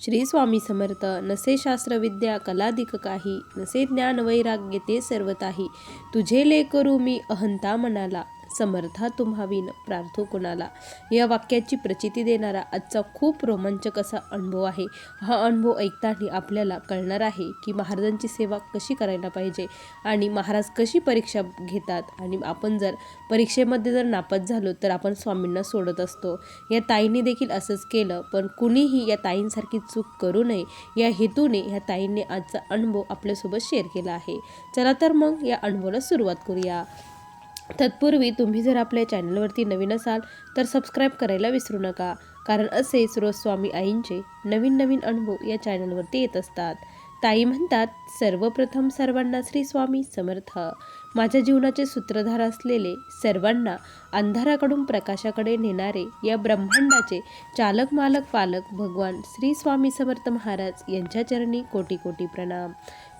श्री स्वामी समर्थ. नसे शास्त्रविद्या कलादिक काही, नसे ज्ञान वैराग्य ते सर्वताही. तुझे लेकरू मी अहंता मनाला, समर्था तुम्हाविन प्रार्थो कुणाला. या वाक्याची प्रचिती देणारा आजचा खूप रोमांचक असा अनुभव आहे. हा अनुभव ऐकताना आपल्याला कळणार आहे की महाराजांची सेवा कशी करायला पाहिजे आणि महाराज कशी परीक्षा घेतात आणि आपण जर परीक्षेमध्ये जर नापास झालो तर आपण स्वामींना सोडत असतो. या ताईंनी देखील असंच केलं, पण कुणीही या ताईंसारखी चूक करू नये या हेतूने ह्या ताईंनी आजचा अनुभव आपल्यासोबत शेअर केला आहे. चला तर मग या अनुभवाला सुरुवात करूया. तत्पूर्वी तुम्ही जर आपल्या चॅनलवरती नवीन असाल तर सबस्क्राईब करायला विसरू नका, कारण असेच रोज स्वामी आईंचे नवीन नवीन अनुभव या चॅनलवरती येत असतात. ताई म्हणतात, सर्वप्रथम सर्वांना श्री स्वामी समर्थ. माझ्या जीवनाचे सूत्रधार असलेले, सर्वांना अंधाराकडून प्रकाशाकडे नेणारे, या ब्रह्मांडाचे चालक मालक पालक भगवान श्री स्वामी समर्थ महाराज यांच्या चरणी कोटी कोटी प्रणाम.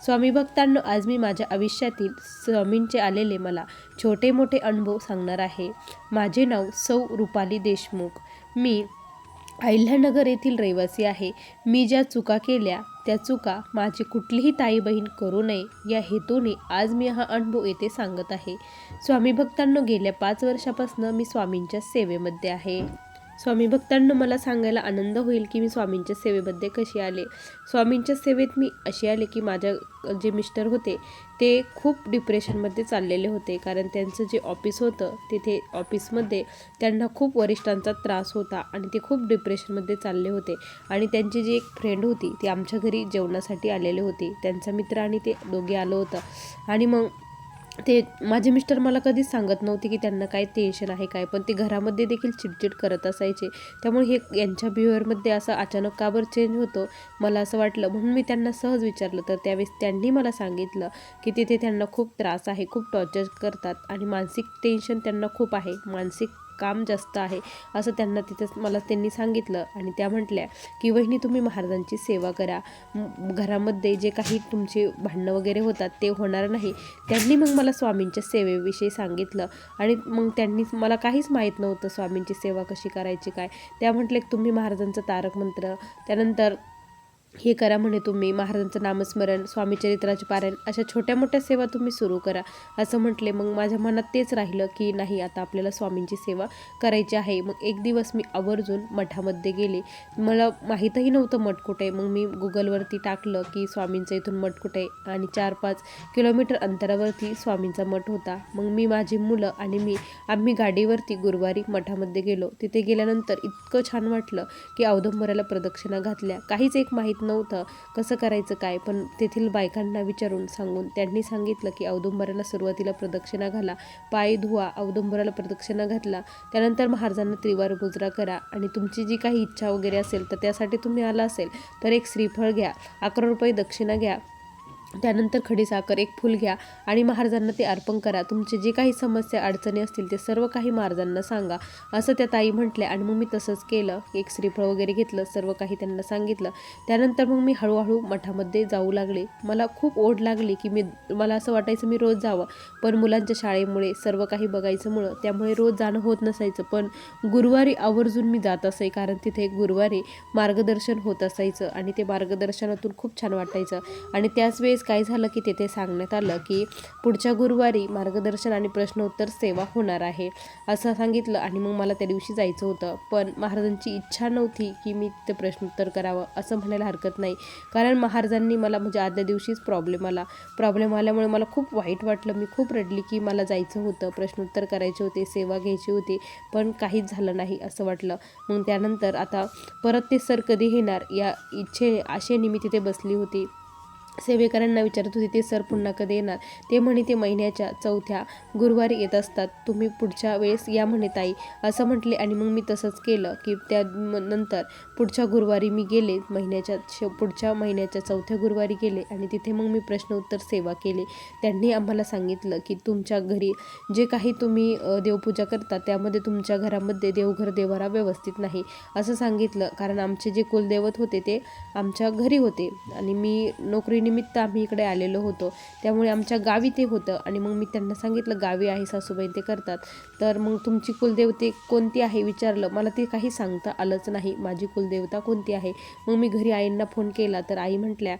स्वामी भक्तांनो, आज मी माझ्या आयुष्यातील स्वामींचे आलेले मला छोटे मोठे अनुभव सांगणार आहे. माझे नाव सौ रुपाली देशमुख. मी अहिल्यानगर येथील रहिवासी आहे. मी ज्या चुका केल्या त्या चुका माझी कुठलीही ताई बहीण करू नये या हेतूने आज मी हा अनुभव येथे सांगत आहे. स्वामी भक्तांनो, गेल्या 5 वर्षापासून मी स्वामींच्या सेवेमध्ये आहे. स्वामी भक्तांनो, मला सांगायला आनंद होईल की मी स्वामींच्या सेवेमध्ये कशी आले. स्वामींच्या सेवेत मी अशी आले की माझ्या जे मिस्टर होते ते खूप डिप्रेशनमध्ये चाललेले होते, कारण त्यांचं जे ऑफिस होतं तिथे ऑफिसमध्ये त्यांना खूप वरिष्ठांचा त्रास होता आणि ते खूप डिप्रेशनमध्ये चालले होते. आणि त्यांची जी एक फ्रेंड होती ती आमच्या घरी जेवणासाठी आलेले होते. त्यांचा मित्र आणि ते दोघे आलं होतं. आणि मग ते माझे मिस्टर मला कधीच सांगत नव्हते की त्यांना काय टेन्शन आहे काय, पण ते घरामध्ये देखील चिडचिड करत असायचे. त्यामुळे हे यांच्या बिहेवियरमध्ये असं अचानक का बरं चेंज होतो मला असं वाटलं, म्हणून मी त्यांना सहज विचारलं. तर त्यावेळेस त्यांनी मला सांगितलं की तिथे त्यांना खूप त्रास आहे, खूप टॉर्चर करतात आणि मानसिक टेन्शन त्यांना खूप आहे, मानसिक काम जास्त आहे असं त्यांना तिथं मला त्यांनी सांगितलं. आणि त्या म्हटल्या की वहिनी, तुम्ही महाराजांची सेवा करा, घरामध्ये जे काही तुमचे भांडणं वगैरे होतात ते होणार नाही. त्यांनी मग मला स्वामींच्या सेवेविषयी सांगितलं. आणि मग त्यांनी मला काहीच माहीत नव्हतं स्वामींची सेवा कशी करायची काय. त्या म्हटले तुम्ही महाराजांचं तारक मंत्र, त्यानंतर हे करा म्हणे, तुम्ही महाराजांचं नामस्मरण, स्वामीचरित्राचे पारायण, अशा छोट्या मोठ्या सेवा तुम्ही सुरू करा असं म्हटले. मग माझ्या मनात तेच राहिलं की नाही, आता आपल्याला स्वामींची सेवा करायची आहे. मग एक दिवस मी आवर्जून मठामध्ये गेले. मला माहीतही नव्हतं मठ कुठे आहे. मग मी गुगलवरती टाकलं की स्वामींचं इथून मठ कुठे आहे, आणि 4-5 किलोमीटर अंतरावरती स्वामींचा मठ होता. मग मी, माझी मुलं आणि आम्ही गाडीवरती गुरुवारी मठामध्ये गेलो. तिथे गेल्यानंतर इतकं छान वाटलं की औदुंबराला प्रदक्षिणा घातल्या. काहीच एक माहीत नव्हतं कसं करायचं काय, पण तेथील बायकांना विचारून सांगून त्यांनी सांगितलं की औदुंबराला सुरुवातीला प्रदक्षिणा घाला, पाय धुवा, औदुंबराला प्रदक्षिणा घातला, त्यानंतर महाराजांना त्रिवार मुजरा करा आणि तुमची जी काही इच्छा वगैरे असेल तर त्यासाठी तुम्ही आला असेल तर एक श्रीफळ घ्या, 11 रुपये दक्षिणा घ्या, त्यानंतर खडीसाखर, एक फूल घ्या आणि महाराजांना ते अर्पण करा. तुमचे जे काही समस्या अडचणी असतील ते सर्व काही महाराजांना सांगा असं त्या ताई म्हटल्या. आणि मग मी तसंच केलं, एक श्रीफळ वगैरे घेतलं, सर्व काही त्यांना सांगितलं. त्यानंतर मग मी हळूहळू मठामध्ये जाऊ लागले. मला खूप ओढ लागली की मला असं वाटायचं मी रोज जावं, पण मुलांच्या शाळेमुळे सर्व काही बघायचं त्यामुळे रोज जाणं होत नसायचं. पण गुरुवारी आवर्जून मी जात असे, कारण तिथे एक गुरुवारी मार्गदर्शन होत असायचं आणि ते मार्गदर्शनातून खूप छान वाटायचं. आणि त्याच वेळेस काय झालं की तिथे सांगण्यात आलं की पुढच्या गुरुवारी मार्गदर्शन आणि प्रश्नोत्तर सेवा होणार आहे असं सांगितलं. आणि मग मला त्या दिवशी जायचं होतं, पण महाराजांची इच्छा नव्हती की मी ते प्रश्नोत्तर करावं असं म्हणायला हरकत नाही, कारण महाराजांनी मला म्हणजे आदल्या दिवशीच प्रॉब्लेम आल्यामुळे मला खूप वाईट वाटलं. मी खूप रडली की मला जायचं होतं, प्रश्नोत्तर करायचे होते, सेवा घ्यायची होती, पण काहीच झालं नाही असं वाटलं. मग त्यानंतर आता परत ते सर कधी येणार या आशेने मी तिथे बसली होती. सेवेकरांना विचारत होती ते सर पुन्हा कधी येणार. ते म्हणे ते महिन्याच्या 4थ्या गुरुवारी येत असतात, तुम्ही पुढच्या वेळेस या म्हणे ताई असं म्हटले. आणि मग मी तसंच केलं की नंतर पुढच्या गुरुवारी मी गेले, पुढच्या महिन्याच्या 4थ्या गुरुवारी गेले आणि तिथे मग मी प्रश्नोत्तर सेवा केली. त्यांनी आम्हाला सांगितलं की तुमच्या घरी जे काही तुम्ही देवपूजा करता त्यामध्ये तुमच्या घरामध्ये देवघर देवारा व्यवस्थित नाही असं सांगितलं, कारण आमचे जे कुलदैवत होते ते आमच्या घरी होते आणि मी नोकरी सुट्टीनिमित्त आम्ही इकडे आलेलो होतो, त्यामुळे आमच्या गावी ते होतं. आणि मग मी त्यांना सांगितलं गावी आहे सासूबाई ते करतात. तर मग तुमची कुलदेवते कोणती आहे विचारलं. मला ते काही सांगता आलंच नाही माझी कुलदेवता कोणती आहे. मग मी घरी आईंना फोन केला तर आई म्हटल्या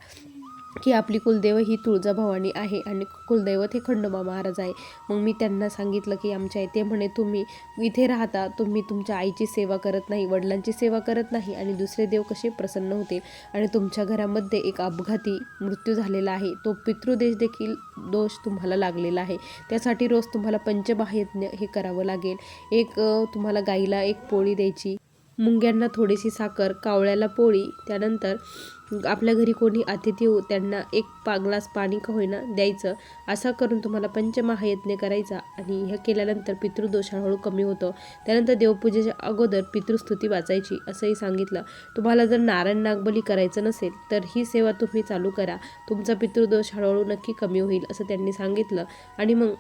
की आपली कुलदेव ही तुळजाभवानी आहे आणि कुलदैवत हे खंडोबा महाराज आहे. मग मी त्यांना सांगितलं की आमच्या आई. ते म्हणे तुम्ही इथे राहता, तुम्ही तुमच्या आईची सेवा करत नाही, वडिलांची सेवा करत नाही आणि दुसरे देव कसे प्रसन्न होतील. आणि तुमच्या घरामध्ये एक अपघाती मृत्यू झालेला आहे, तो पितृदेश देखील दोष तुम्हाला लागलेला आहे. त्यासाठी रोज तुम्हाला पंचमहायज्ञ हे करावं लागेल. तुम्हाला गाईला एक पोळी द्यायची, मुंग्यांना थोडीशी साखर, कावळ्याला पोळी, त्यानंतर आपल्या घरी कोणी अतिथी येऊ त्यांना एक ग्लास पाणी का होईना द्यायचं. असं करून तुम्हाला पंचमहायज्ञ करायचा आणि हे केल्यानंतर पितृदोष हळूहळू कमी होतो. त्यानंतर देवपूजेच्या अगोदर पितृस्तुती वाचायची असंही सांगितलं. तुम्हाला जर नारायण नागबली करायचं नसेल तर ही सेवा तुम्ही चालू करा, तुमचा पितृदोष हळूहळू नक्की कमी होईल असं त्यांनी सांगितलं. आणि मग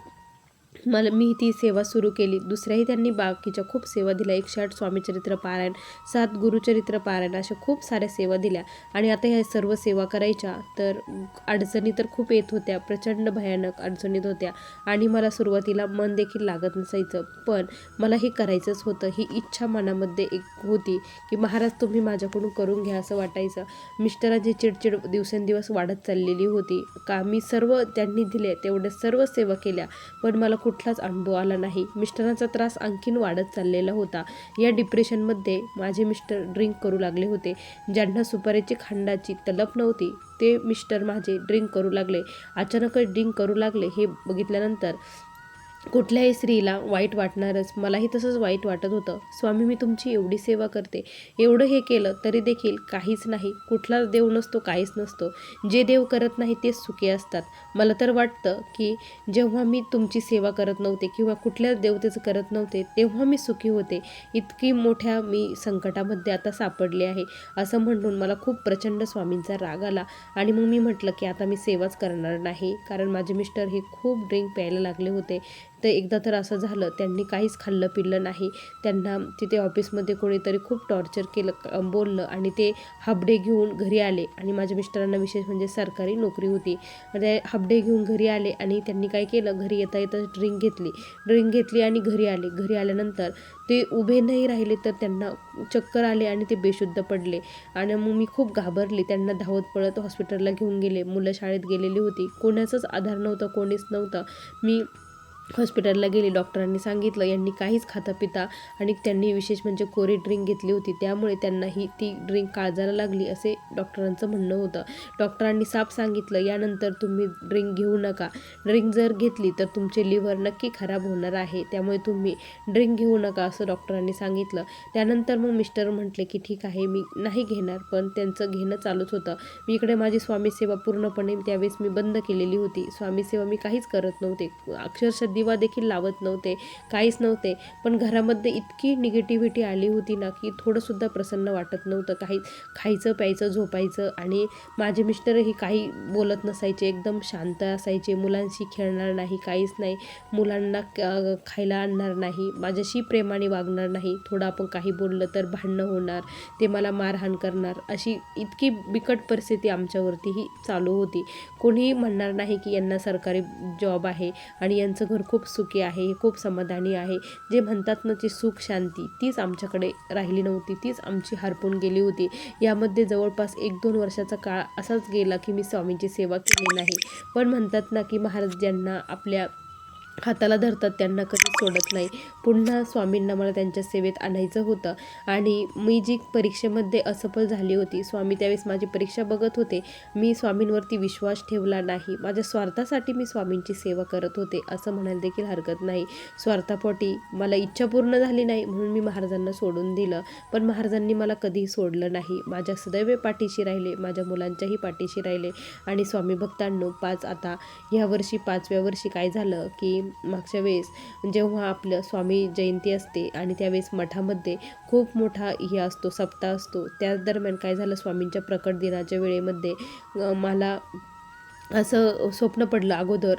मी ती सेवा सुरू केली. दुसऱ्याही त्यांनी बाकीच्या खूप सेवा दिल्या. 108 स्वामीचरित्र पारायण, 7 गुरुचरित्र पारायण, अशा खूप साऱ्या सेवा दिल्या. आणि आता ह्या सर्व सेवा करायच्या तर अडचणी तर खूप येत होत्या, प्रचंड भयानक अडचणीत होत्या. आणि मला सुरुवातीला मन देखील लागत नसायचं, पण मला हे करायचंच होतं. ही इच्छा मनामध्ये एक होती की महाराज तुम्ही माझ्याकडून करून घ्या असं वाटायचं. मिस्टरांची चिडचिड दिवसेंदिवस वाढत चाललेली होती. का मी सर्व त्यांनी दिले तेवढ्या सर्व सेवा केल्या, पण मला कुठलाच अनुभव आला नाही. मिस्टरांचा त्रास आणखीन वाढत चाललेला होता. या डिप्रेशनमध्ये माझे मिस्टर ड्रिंक करू लागले होते. ज्यांना सुपारीची खांडाची तलप नव्हती ते मिस्टर माझे ड्रिंक करू लागले. अचानकच ड्रिंक करू लागले. हे बघितल्यानंतर कुठल्याही स्त्रीला वाईट वाटणारच. मलाही तसंच वाईट वाटत होतं. स्वामी मी तुमची एवढी सेवा करते, एवढं हे केलं तरी देखील काहीच नाही. कुठलाच देव नसतो, काहीच नसतो. जे देव करत नाही तेच सुखी असतात. मला तर वाटतं की जेव्हा मी तुमची सेवा करत नव्हते किंवा कुठल्याच देवतेचं करत नव्हते तेव्हा मी सुखी होते. इतकी मोठ्या मी संकटामध्ये आता सापडले आहे असं म्हणून मला खूप प्रचंड स्वामींचा राग आला. आणि मग मी म्हटलं की आता मी सेवाच करणार नाही, कारण माझे मिस्टर हे खूप ड्रिंक प्यायला लागले होते. तर एकदा तर असं झालं, त्यांनी काहीच खाल्लं पिल्लं नाही. त्यांना तिथे ऑफिसमध्ये कोणीतरी खूप टॉर्चर केलं, बोललं आणि ते हाफडे घेऊन घरी आले. आणि माझ्या मिस्टरांना विशेष म्हणजे सरकारी नोकरी होती. ते हाफडे घेऊन घरी आले आणि त्यांनी काय केलं, घरी येता येता ड्रिंक घेतली आणि घरी आले. घरी आल्यानंतर ते उभे नाही राहिले तर त्यांना चक्कर आले आणि ते बेशुद्ध पडले. आणि मग मी खूप घाबरले. त्यांना धावत पळत हॉस्पिटलला घेऊन गेले. मुलं शाळेत गेलेली होती, कोणाचाच आधार नव्हता, कोणीच नव्हतं. मी हॉस्पिटलला गेली. डॉक्टरांनी सांगितलं यांनी काहीच खाता पिता आणि त्यांनी विशेष म्हणजे कोरी ड्रिंक घेतली होती, त्यामुळे त्यांनाही ती ड्रिंक काळजाला लागली असे डॉक्टरांचं म्हणणं होतं. डॉक्टरांनी साफ सांगितलं यानंतर तुम्ही ड्रिंक घेऊ नका. ड्रिंक जर घेतली तर तुमचे लिव्हर नक्की खराब होणार आहे, त्यामुळे तुम्ही ड्रिंक घेऊ नका असं डॉक्टरांनी सांगितलं. त्यानंतर मग मिस्टर म्हटले की ठीक आहे मी नाही घेणार, पण त्यांचं घेणं चालूच होतं. मी इकडे माझी स्वामी सेवा पूर्णपणे त्यावेळेस मी बंद केलेली होती. स्वामी सेवा मी काहीच करत नव्हते, अक्षरशः दिवा देखील लावत नव्हते, काहीच नव्हते. पण घरामध्ये इतकी निगेटिव्हिटी आली होती ना की थोडंसुद्धा प्रसन्न वाटत नव्हतं. काही खायचं प्यायचं झोपायचं. आणि माझे मिस्टरही काही बोलत नसायचे, एकदम शांत असायचे. मुलांशी खेळणार नाही, काहीच नाही. मुलांना खायला आणणार नाही, माझ्याशी प्रेमाने वागणार नाही. थोडं आपण काही बोललं तर भांडणं होणार, ते मला मारहाण करणार. अशी इतकी बिकट परिस्थिती आमच्यावरतीही चालू होती. कोणीही म्हणणार नाही की यांना सरकारी जॉब आहे आणि यांचं घर खूप सुखी आहे, खूप समाधानी आहे. जे म्हणतात ना ती सुख शांती, तीच आमच्याकडे राहिली नव्हती, तीच आमची हरपून गेली होती. यामध्ये जवळपास 1-2 वर्षाचा काळ असाच गेला की मी स्वामींची सेवा केली नाही. पण म्हणतात ना की महाराज ज्यांना आपल्या हाताला धरतात त्यांना कधीच सोडत नाही. पुन्हा स्वामींना मला त्यांच्या सेवेत आणायचं होतं. आणि मी जी परीक्षेमध्ये असफल झाली होती, स्वामी त्यावेळेस माझी परीक्षा बघत होते. मी स्वामींवरती विश्वास ठेवला नाही. माझ्या स्वार्थासाठी मी स्वामींची सेवा करत होते असं म्हणायला देखील हरकत नाही. स्वार्थापोटी मला इच्छा पूर्ण झाली नाही म्हणून मी महाराजांना सोडून दिलं. पण महाराजांनी मला कधीही सोडलं नाही, माझ्या सदैव पाठीशी राहिले, माझ्या मुलांच्याही पाठीशी राहिले. आणि स्वामी भक्तांनो, आता ह्यावर्षी 5व्या वर्षी काय झालं की मागच्या वेळेस जेव्हा आपलं स्वामी जयंती असते आणि त्यावेळेस मठामध्ये खूप मोठा हे असतो, सप्ताह असतो, त्याच दरम्यान काय झालं, स्वामींच्या प्रकट दिनाच्या वेळेमध्ये मला असं स्वप्न पडलं.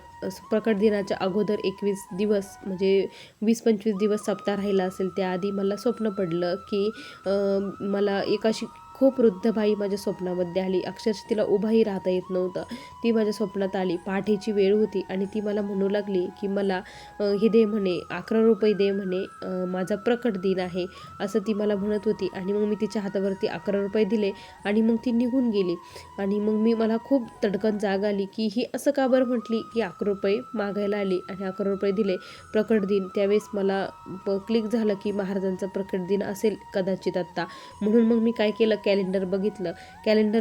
प्रकट दिनाच्या अगोदर 21 दिवस म्हणजे 20-25 दिवस सप्ताह राहिला असेल, त्याआधी मला स्वप्न पडलं की मला एक अशी खूप वृद्ध बाई माझ्या स्वप्नामध्ये आली. अक्षरशः तिला उभाही राहता येत नव्हतं. ती माझ्या स्वप्नात आली. पहाटेची वेळ होती आणि ती मला म्हणू लागली की मला हे दे म्हणे, 11 रुपये दे म्हणे, माझा प्रकट दिन आहे, असं ती मला म्हणत होती. आणि मग मी तिच्या हातावरती 11 रुपये दिले आणि मग ती निघून गेली. आणि मग मला खूप तडकन जाग आली की ही असं का बरं म्हटली की 11 रुपये मागायला आली आणि 11 रुपये दिले, प्रकट दिन. त्यावेळेस मला क्लिक झालं की महाराजांचा प्रकट दिन असेल कदाचित आत्ता. म्हणून मग मी काय केलं, कॅलेंडर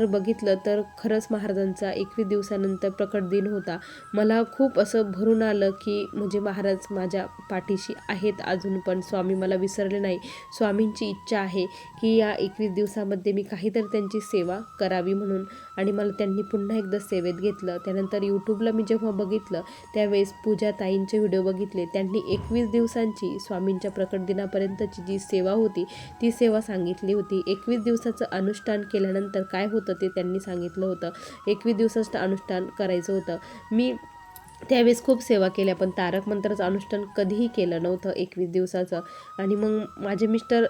बघितलं तर खरंच महाराजांचा 21 दिवसानंतर प्रकट दिन होता. मला खूप असं भरून आलं की म्हणजे महाराज माझ्या पाठीशी आहेत अजून पण. स्वामी मला विसरले नाही. स्वामींची इच्छा आहे की या 21 दिवसामध्ये मी काहीतरी त्यांची सेवा करावी म्हणून. आणि मला त्यांनी पुन्हा एकदा सेवेत घेतलं. त्यानंतर यूट्यूबला मी जेव्हा बघितलं त्यावेळेस पूजा ताईंचे व्हिडिओ बघितले. त्यांनी 21 दिवसांची स्वामींच्या प्रकट दिनापर्यंतची जी सेवा होती ती सेवा सांगितली होती. 21 दिवसाचं अनुष्ठान केल्यानंतर काय होतं ते त्यांनी सांगितलं होतं. 21 दिवसाचं अनुष्ठान करायचं होतं. मी त्यावेळेस खूप सेवा केल्या पण तारक मंत्राचं अनुष्ठान कधीही केलं नव्हतं 21 दिवसाचं. आणि मग माझे मिस्टर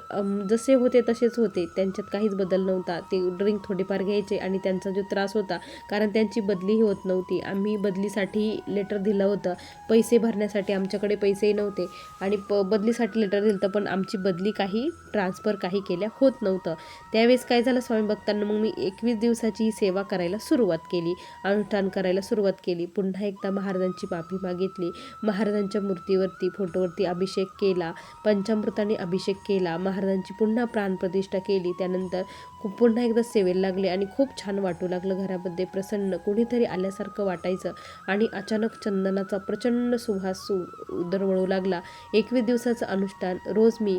जसे होते तसेच होते, त्यांच्यात काहीच बदल नव्हता. ते ड्रिंक थोडीफार घ्यायचे आणि त्यांचा जो त्रास होता, कारण त्यांची बदलीही होत नव्हती. आम्ही बदलीसाठी लेटर दिलं होतं, पैसे भरण्यासाठी आमच्याकडे पैसेही नव्हते आणि बदलीसाठी लेटर दिलं होतं, पण आमची बदली काही ट्रान्सफर काही केल्या होत नव्हतं. त्यावेळेस काय झालं, स्वामी भक्तांना मग मी 21 दिवसाची ही सेवा करायला सुरुवात केली, अनुष्ठान करायला सुरुवात केली. पुन्हा एकदा महाराजांची माफी मागितली. महाराजांच्या मूर्तीवरती, फोटोवरती अभिषेक केला, पंचामृताने अभिषेक केला, महाराजांची पुन्हा प्राणप्रतिष्ठा केली. त्यानंतर पुन्हा एकदा सेवेला लागले आणि खूप छान वाटू लागलं. घरामध्ये प्रसन्न कोणीतरी आल्यासारखं वाटायचं आणि अचानक चंदनाचा प्रचंड सुवास दरवळू लागला. 21 दिवसाचं अनुष्ठान रोज मी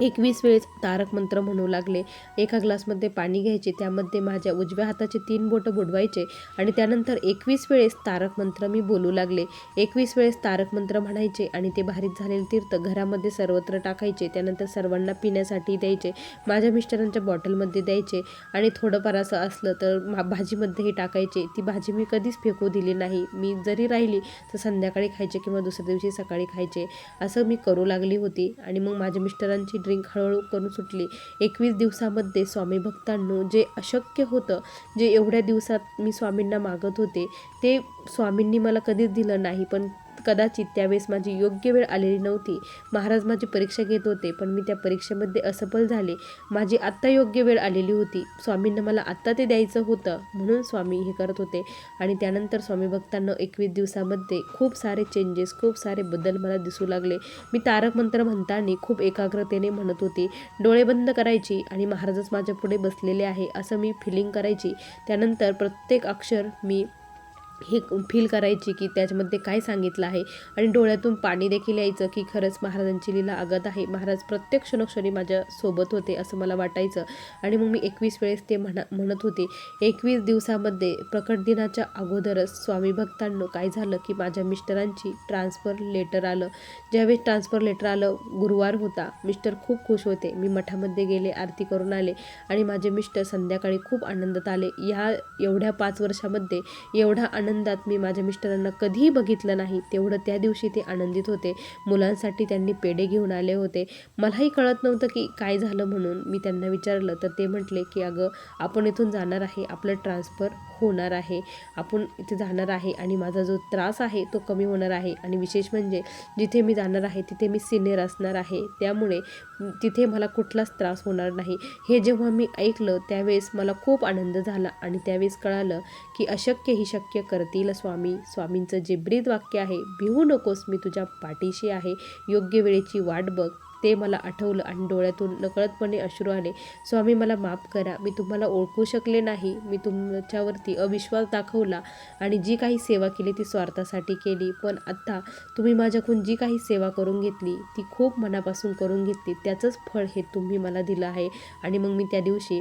21 वेळेस तारक मंत्र म्हणू लागले. एका ग्लासमध्ये पाणी घ्यायचे, त्यामध्ये माझ्या उजव्या हाताचे 3 बोटं बुडवायचे आणि त्यानंतर 21 वेळेस तारक मंत्र मी बोलू लागले. 21 वेळेस तारक मंत्र म्हणायचे आणि ते भारीत झालेले तीर्थ घरामध्ये सर्वत्र टाकायचे. त्यानंतर सर्वांना पिण्यासाठी द्यायचे, माझ्या मिस्टरांच्या बॉटलमध्ये द्यायचे आणि थोडंफार असं असलं तर भाजीमध्येही टाकायचे. ती भाजी मी कधीच फेकू दिली नाही. मी जरी राहिली तर संध्याकाळी खायचे किंवा दुसऱ्या दिवशी सकाळी खायचे, असं मी करू लागली होती. आणि मग माझ्या मिस्टरांची ड्रिंक हळूहळू करून सुटली. 21 दिवसामध्ये स्वामी भक्तांनो, जे अशक्य होतं, जे एवढ्या दिवसात मी स्वामींना मागत होते, ते स्वामींनी मला कधीच दिलं नाही. पण कदाचित त्यावेळेस माझी योग्य वेळ आलेली नव्हती. महाराज माझी परीक्षा घेत होते, पण मी त्या परीक्षेमध्ये असफल झाले. माझी आत्ता योग्य वेळ आलेली होती. स्वामींना मला आत्ता ते द्यायचं होतं, म्हणून स्वामी हे करत होते. आणि त्यानंतर स्वामी भक्तांना 21 दिवसामध्ये खूप सारे चेंजेस, खूप सारे बदल मला दिसू लागले. मी तारक मंत्र म्हणताना खूप एकाग्रतेने म्हणत होती. डोळे बंद करायची आणि महाराजच माझ्या पुढे बसलेले आहे असं मी फिलिंग करायची. त्यानंतर प्रत्येक अक्षर मी हे फील करायची की त्याच्यामध्ये काय सांगितलं आहे आणि डोळ्यातून पाणी देखील यायचं की खरंच महाराजांची लीला अगद आहे. महाराज प्रत्येक क्षणोक्षणी माझ्यासोबत होते असं मला वाटायचं. आणि मग मी 21 वेळेस ते म्हणत होते. 21 दिवसामध्ये प्रकट दिनाच्या अगोदरच स्वामी भक्तांनो काय झालं की माझ्या मिस्टरांची ट्रान्सफर लेटर आलं. ज्यावेळेस ट्रान्सफर लेटर आलं, गुरुवार होता, मिस्टर खूप खुश होते. मी मठामध्ये गेले, आरती करून आले आणि माझे मिस्टर संध्याकाळी खूप आनंदात आले. एवढ्या 5 वर्षामध्ये एवढा आनंदात मी माझ्या मिस्टरांना कधीही बघितलं नाही, तेवढं त्या दिवशी ते आनंदित होते. मुलांसाठी त्यांनी पेढे घेऊन आले होते. मलाही कळत नव्हतं की काय झालं म्हणून. मी त्यांना विचारलं तर ते म्हटले की अगं, आपण इथून जाणार आहे, आपलं ट्रान्सफर होणार आहे, आपण इथे जाणार आहे आणि माझा जो त्रास आहे तो कमी होणार आहे. आणि विशेष म्हणजे जिथे मी जाणार आहे तिथे मी सिनियर असणार आहे, त्यामुळे तिथे मला कुठलाच त्रास होणार नाही. हे जेव्हा मी ऐकलं त्यावेळेस मला खूप आनंद झाला आणि त्यावेळेस कळालं की अशक्य ही शक्य करतील स्वामी. स्वामींचं जे ब्रीद वाक्य आहे, भिवू नकोस, मी तुझ्या पाठीशी आहे, योग्य वेळेची वाट बघ, ते मला आठवलं आणि डोळ्यातून नकळतपणे अश्रू आले. स्वामी मला माफ करा, मी तुम्हाला ओळखू शकले नाही, मी तुमच्यावरती अविश्वास दाखवला आणि जी काही सेवा केली ती स्वार्थासाठी केली. पण आत्ता तुम्ही माझ्याकडून जी काही सेवा करून घेतली ती खूप मनापासून करून घेतली, त्याचंच फळ हे तुम्ही मला दिलं आहे. आणि मग मी त्या दिवशी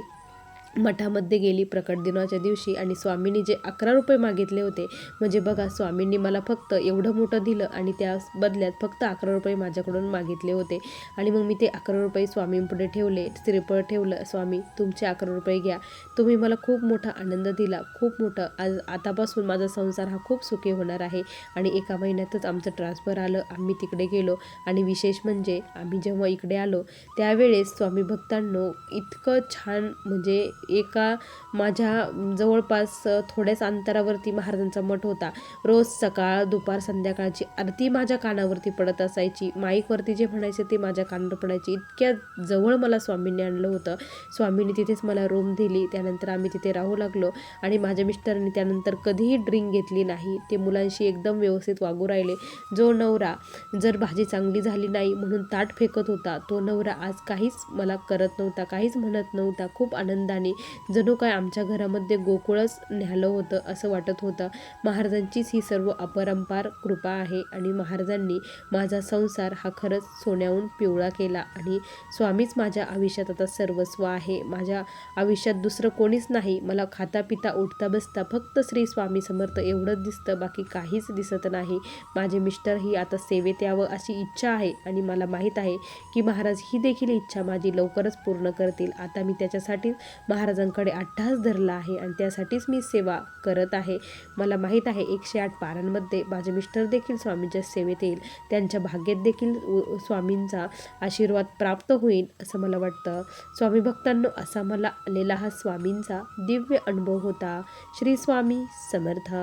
मठामध्ये गेली प्रकट दिनाच्या दिवशी आणि स्वामींनी जे 11 रुपये मागितले होते, म्हणजे बघा स्वामींनी मला फक्त एवढं मोठं दिलं आणि त्या बदल्यात फक्त 11 रुपये माझ्याकडून मागितले होते. आणि मग मी ते 11 रुपये स्वामींपुढे ठेवले, श्रीफळ ठेवलं. स्वामी तुमचे 11 रुपये घ्या. तुम्ही मला खूप मोठा आनंद दिला, खूप मोठं. आतापासून माझा संसार हा खूप सुखी होणार आहे. आणि एका महिन्यातच आमचं ट्रान्सफर आलं. आम्ही तिकडे गेलो आणि विशेष म्हणजे आम्ही जेव्हा इकडे आलो त्यावेळेस स्वामी भक्तांनो इतकं छान, म्हणजे एका माझ्या जवळपास थोड्याच अंतरावरती महाराजांचा मठ होता. रोज सकाळ दुपार संध्याकाळची आरती माझ्या कानावरती पडत असायची. माईकवरती जे म्हणायचे ते माझ्या कानावर पडायचे. इतक्या जवळ मला स्वामींनी आणलं होतं. स्वामींनी तिथेच मला रूम दिली. त्यानंतर आम्ही तिथे राहू लागलो आणि माझ्या मिस्टरांनी त्यानंतर कधीही ड्रिंक घेतली नाही. ते मुलांशी एकदम व्यवस्थित वागू राहिले. जो नवरा जर भाजी चांगली झाली नाही म्हणून ताट फेकत होता, तो नवरा आज काहीच मला करत नव्हता, काहीच म्हणत नव्हता. खूप आनंदाने जणू काय आमच्या घरामध्ये गोकुळच न्यालं होतं असं वाटत होतं. महाराजांचीच ही सर्व अपरंपार कृपा आहे आणि महाराजांनी माझा संसार हा खरंच सोन्याहून पिवळा केला. आणि स्वामीच माझ्या आयुष्यात आता सर्वस्व आहे. माझ्या आयुष्यात दुसरं कोणीच नाही. मला खाता पिता उठता बसता फक्त श्री स्वामी समर्थ एवढंच दिसतं, बाकी काहीच दिसत नाही. माझे मिस्टर ही आता सेवेत यावं अशी इच्छा आहे आणि मला माहीत आहे की महाराज ही देखील इच्छा माझी लवकरच पूर्ण करतील. आता मी त्याच्यासाठी महाराजांकडे अट्टहास धरला आहे आणि त्यासाठीच मी सेवा करत आहे. मला माहीत आहे 108 पारांमध्ये माझे मिस्टर देखील स्वामींच्या सेवेत येईल. त्यांच्या भाग्यात देखील स्वामींचा आशीर्वाद प्राप्त होईल असं मला वाटतं. स्वामी भक्तांनो, असा मला आलेला हा स्वामींचा दिव्य अनुभव होता. श्री स्वामी समर्थ.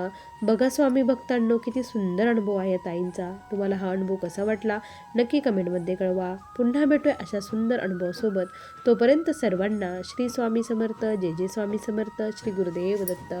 बघा स्वामी भक्तांनो, किती सुंदर अनुभव आहे ताईंचा. तुम्हाला हा अनुभव कसा वाटला नक्की कमेंटमध्ये कळवा. पुन्हा भेटूया अशा सुंदर अनुभवासोबत. तोपर्यंत सर्वांना श्री स्वामी समर्थ. जय जय स्वामी समर्थ. श्री गुरुदेव दत्त.